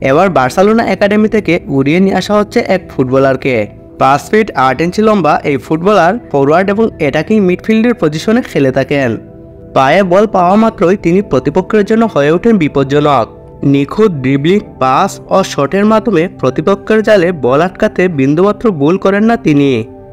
এবার Barcelona academy থেকে উড়িয়ে নিয়ে আসা হচ্ছে এক ফুটবলারকে। 5 ফিট 8 ইঞ্চি লম্বা এই ফুটবলার ফরওয়ার্ড এবং অ্যাটাকিং মিডফিল্ডের পজিশনে খেলে থাকেন। পায়ে বল পাওয়া মাত্রই তিনি প্রতিপক্ষের জন্য হয়ে ওঠেন বিপজ্জনক। নিখুঁত ড্রিবলিং, পাস ও শটের মাধ্যমে প্রতিপক্ষের জালে বল আটকাতে বিন্দুমাত্র ভুল করেন না তিনি।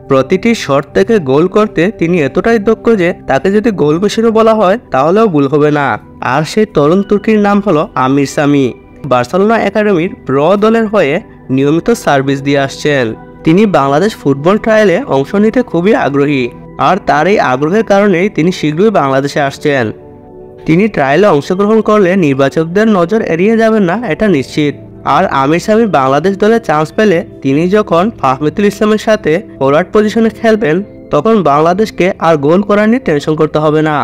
প্রতিটি শট থেকে গোল করতে তিনি এতটাই দক্ষ যে তাকে যদি গোল মেশিনও বলা হয় তাহলেও ভুল হবে না। আর সেই তরুণ তুর্কির নাম হলো আমির সামি। বার্সেলোনা একাডেমির ব্র দলের হয়ে নিয়মিত সার্ভিস দিয়ে আসছেন। তিনি বাংলাদেশ ফুটবল ট্রায়ালে অংশ নিতে খুবই আগ্রহী, আর তার এই আগ্রহের কারণেই তিনি শীঘ্রই বাংলাদেশে আসছেন। তিনি ট্রায়ালে অংশগ্রহণ করলে নির্বাচকদের নজর এড়িয়ে যাবেন না, এটা নিশ্চিত। আর আমির সামি বাংলাদেশ দলে চান্স পেলে তিনি যখন ফাহমিদুল ইসলামের সাথে ফরওয়ার্ড পজিশনে খেলবেন তখন বাংলাদেশকে আর গোল করা নিয়ে টেনশন করতে হবে না।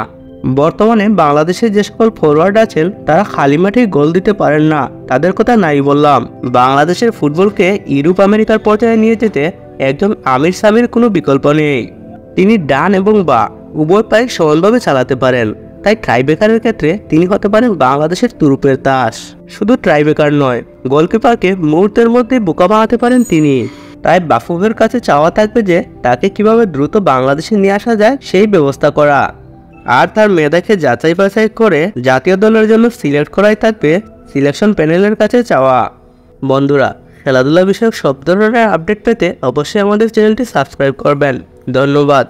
বর্তমানে বাংলাদেশে যে সকল ফরওয়ার্ড আছেন তারা খালি মাঠেই গোল দিতে পারেন না, তাদের কথা নাই বললাম। বাংলাদেশের ফুটবলকে ইউরোপ আমেরিকার পর্যায়ে নিয়ে যেতে একজন আমির সামির কোনো বিকল্প নেই। তিনি ডান এবং বাঁ উভয় পায়ে সমানভাবে চালাতে পারেন, তাই ট্রাইবেকারের ক্ষেত্রে তিনি হতে পারেন বাংলাদেশের তুরুপের তাস। শুধু ট্রাইবেকার নয়, গোলকিপারকে মুহূর্তের মধ্যে বোকা বানাতে পারেন তিনি। তাই বাফুফের কাছে চাওয়া থাকবে যে তাকে কিভাবে দ্রুত বাংলাদেশে নিয়ে আসা যায় সেই ব্যবস্থা করা। আর তার মেধাকে যাচাই বাছাই করে জাতীয় দলের জন্য সিলেক্ট করাই থাকবে সিলেকশন প্যানেলের কাছে চাওয়া। বন্ধুরা, খেলাধুলা বিষয়ক সব ধরনের আপডেট পেতে অবশ্যই আমাদের চ্যানেলটি সাবস্ক্রাইব করবেন। ধন্যবাদ।